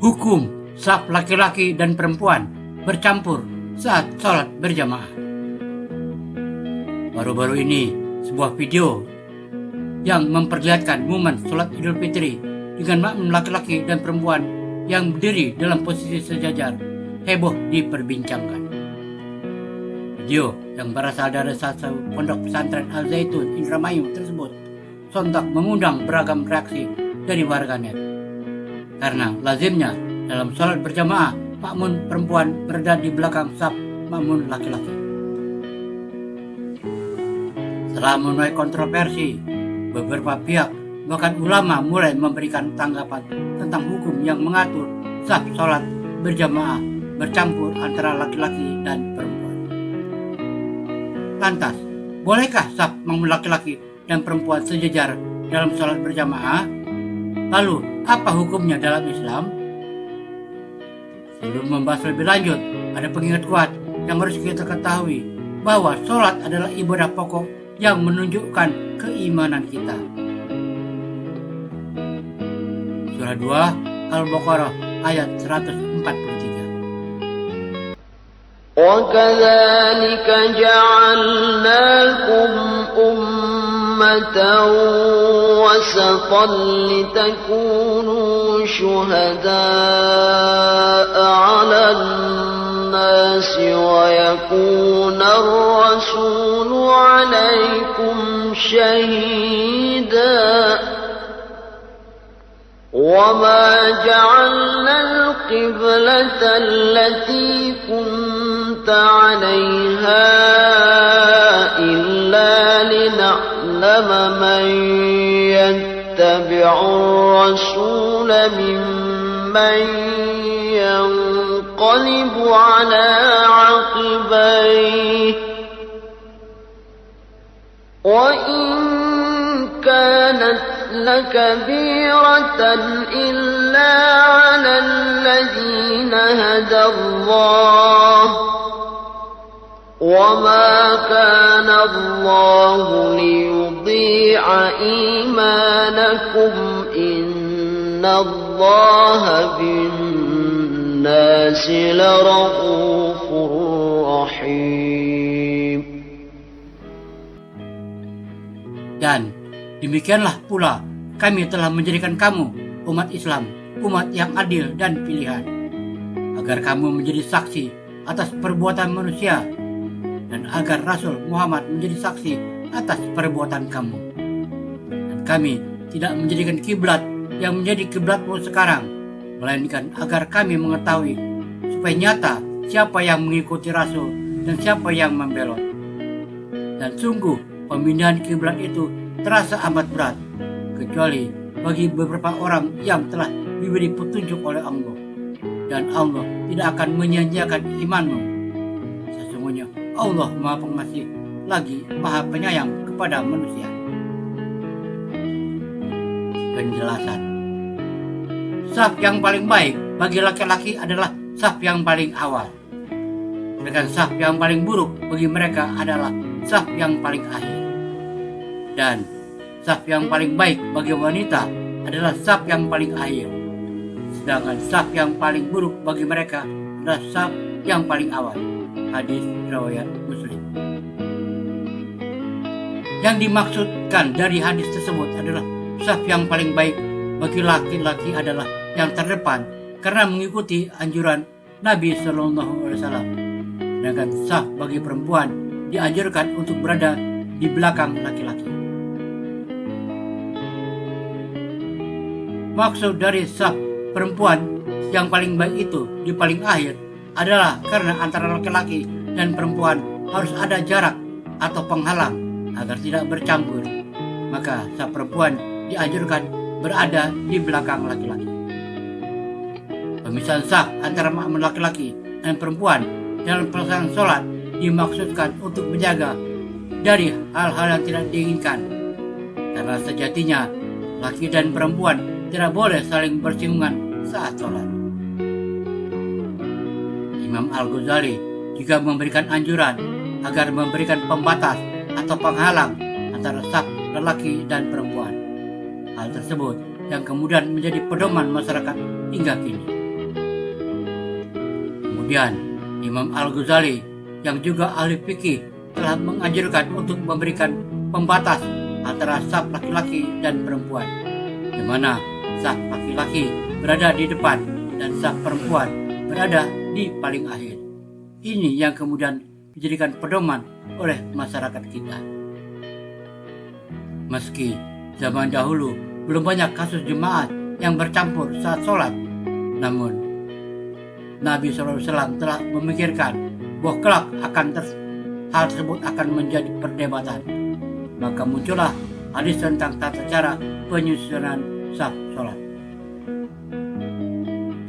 Hukum saf laki-laki dan perempuan bercampur saat sholat berjamaah. Baru-baru ini sebuah video yang memperlihatkan momen sholat Idul Fitri dengan makmum laki-laki dan perempuan yang berdiri dalam posisi sejajar heboh diperbincangkan. Video yang berasal dari satu pondok pesantren Al Zaitun Indramayu tersebut sontak mengundang beragam reaksi dari warganet. Karena lazimnya dalam sholat berjamaah, makmum perempuan berada di belakang saf makmum laki-laki. Setelah menuai kontroversi, beberapa pihak bahkan ulama mulai memberikan tanggapan tentang hukum yang mengatur saf sholat berjamaah bercampur antara laki-laki dan perempuan. Lantas, bolehkah saf makmum laki-laki dan perempuan sejajar dalam sholat berjamaah? Lalu, apa hukumnya dalam Islam? Sebelum membahas lebih lanjut, ada pengingat kuat yang harus kita ketahui bahwa sholat adalah ibadah pokok yang menunjukkan keimanan kita. Surah 2 Al-Baqarah ayat 143. وَكَذَلِكَ جَعَلْنَاكُمْ أُمَّةً وَسَطًا لِتَكُونُوا شُهَدَاءَ عَلَى النَّاسِ وَيَكُونَ الرَّسُولُ عَلَيْكُمْ شَهِيدًا وَمَا جَعَلْنَا الْقِبْلَةَ الَّتِي كُنتَ عَلَيْهَا إِلَّا لِنَعْلَمَ مَن يَتَّبِعُ الرَّسُولَ مِمَّن يَنقَلِبُ عَلَى عَقِبَيْهِ وَإِن كَانَتْ لكبيرة إلا على الذين هدى الله وما كان الله ليضيع إيمانكم إن الله بالناس لرءوف رحيم. Dan demikianlah pula kami telah menjadikan kamu umat Islam, umat yang adil dan pilihan, agar kamu menjadi saksi atas perbuatan manusia dan agar Rasul Muhammad menjadi saksi atas perbuatan kamu. Dan kami tidak menjadikan kiblat yang menjadi kiblatmu sekarang, melainkan agar kami mengetahui supaya nyata siapa yang mengikuti Rasul dan siapa yang membelot. Dan sungguh pemindahan kiblat itu terasa amat berat, kecuali bagi beberapa orang yang telah diberi petunjuk oleh Allah, dan Allah tidak akan menyia-nyiakan imanmu. Sesungguhnya Allah Maha Pengasih lagi Maha Penyayang kepada manusia. Penjelasan: saf yang paling baik bagi laki-laki adalah saf yang paling awal, sedangkan saf yang paling buruk bagi mereka adalah saf yang paling akhir. Dan saf yang paling baik bagi wanita adalah saf yang paling akhir, sedangkan saf yang paling buruk bagi mereka adalah saf yang paling awal. Hadis riwayat Muslim. Yang dimaksudkan dari hadis tersebut adalah saf yang paling baik bagi laki-laki adalah yang terdepan karena mengikuti anjuran Nabi SAW, sedangkan saf bagi perempuan dianjurkan untuk berada di belakang laki-laki. Maksud dari saf perempuan yang paling baik itu di paling akhir adalah karena antara laki-laki dan perempuan harus ada jarak atau penghalang agar tidak bercampur. Maka saf perempuan dianjurkan berada di belakang laki-laki. Pemisahan saf antara makmum laki-laki dan perempuan dalam pelaksanaan sholat dimaksudkan untuk menjaga dari hal-hal yang tidak diinginkan, karena sejatinya laki dan perempuan tidak boleh saling bersinggungan saat sholat. Imam Al-Ghazali juga memberikan anjuran agar memberikan pembatas atau penghalang antara saf lelaki dan perempuan. Hal tersebut yang kemudian menjadi pedoman masyarakat hingga kini. Kemudian Imam Al-Ghazali yang juga ahli fikih telah menganjurkan untuk memberikan pembatas antara saf laki-laki dan perempuan, di mana saf laki-laki berada di depan dan saf perempuan berada di paling akhir. Ini yang kemudian dijadikan pedoman oleh masyarakat kita. Meski zaman dahulu belum banyak kasus jemaat yang bercampur saat sholat, namun Nabi SAW telah memikirkan bahwa kelak hal tersebut akan menjadi perdebatan. Maka muncullah hadis tentang tata cara penyusunan saf sholat.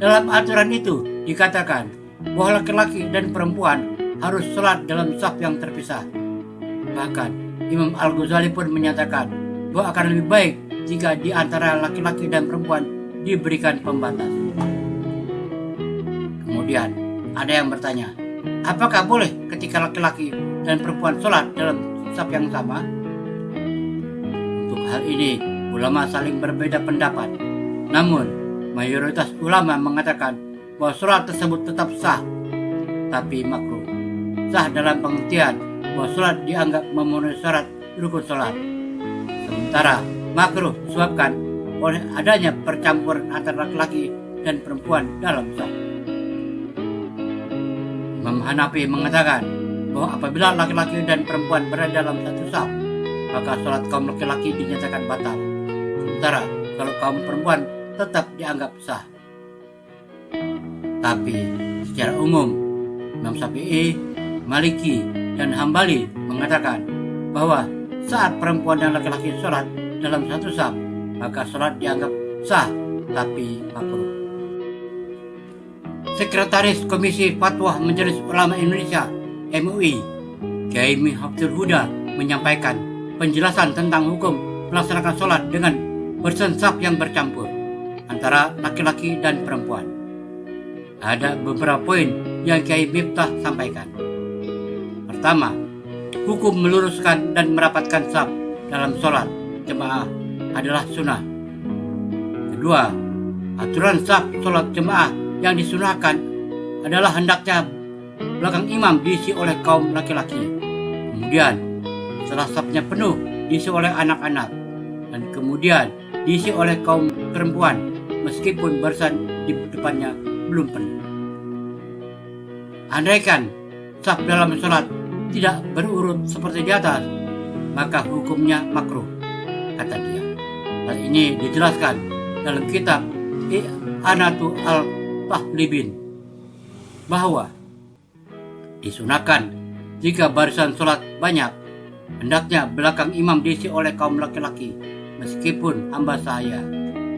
Dalam aturan itu dikatakan bahwa laki-laki dan perempuan harus sholat dalam saf yang terpisah. Bahkan Imam Al-Ghazali pun menyatakan bahwa akan lebih baik jika di antara laki-laki dan perempuan diberikan pembatas. Kemudian ada yang bertanya, apakah boleh ketika laki-laki dan perempuan sholat dalam saf yang sama? Untuk hal ini ulama saling berbeda pendapat. Namun mayoritas ulama mengatakan bahwa sholat tersebut tetap sah, tapi makruh. Sah dalam pengertian bahwa sholat dianggap memenuhi syarat rukun sholat. Sementara makruh disebabkan oleh adanya percampuran antara laki-laki dan perempuan dalam saf. Imam Hanafi mengatakan bahwa apabila laki-laki dan perempuan berada dalam satu saf, maka sholat kaum laki-laki dinyatakan batal. Sementara sholat kaum perempuan tetap dianggap sah. Tapi secara umum Imam Syafi'i, Maliki, dan Hambali mengatakan bahwa saat perempuan dan laki-laki sholat dalam satu saf, maka sholat dianggap sah tapi makruh. Sekretaris Komisi Fatwa Majelis Ulama Indonesia (MUI), Kiai Hafizul Huda menyampaikan penjelasan tentang hukum melaksanakan sholat dengan barisan saf yang bercampur antara laki-laki dan perempuan. Ada beberapa poin yang Kiai Miftah sampaikan. Pertama, hukum meluruskan dan merapatkan saf dalam sholat jemaah adalah sunnah. Kedua, aturan saf sholat jemaah yang disunahkan adalah hendaknya belakang imam diisi oleh kaum laki-laki. Kemudian setelah safnya penuh diisi oleh anak-anak, dan kemudian diisi oleh kaum perempuan meskipun barisan di depannya belum penuh. Andaikan saf dalam sholat tidak berurut seperti di atas, maka hukumnya makruh, kata dia. Hal ini dijelaskan dalam kitab I'anatu al-Tahlibin bahwa disunahkan jika barisan sholat banyak, hendaknya belakang imam diisi oleh kaum laki-laki meskipun hamba sahaya.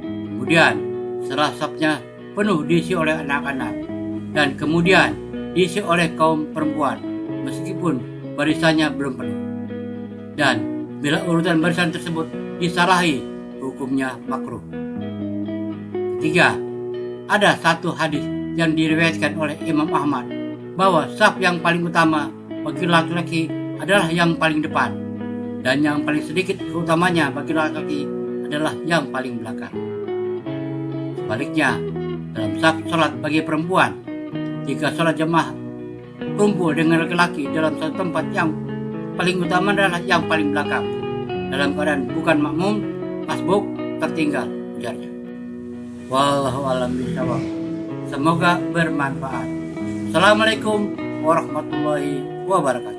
Kemudian setelah safnya penuh diisi oleh anak-anak, dan kemudian diisi oleh kaum perempuan meskipun barisannya belum penuh. Dan bila urutan barisan tersebut disalahi, hukumnya makruh. Ketiga, ada satu hadis yang diriwayatkan oleh Imam Ahmad bahwa saf yang paling utama bagi laki-laki adalah yang paling depan, dan yang paling sedikit keutamanya bagi laki-laki adalah yang paling belakang. Sebaliknya, dalam saf sholat bagi perempuan, jika sholat jemaah kumpul dengan laki-laki dalam satu tempat, yang paling utama adalah yang paling belakang, dalam keadaan bukan makmum, masbuk, tertinggal, ujarnya. Wallahu a'lam bishawab. Semoga bermanfaat. Assalamualaikum warahmatullahi wabarakatuh.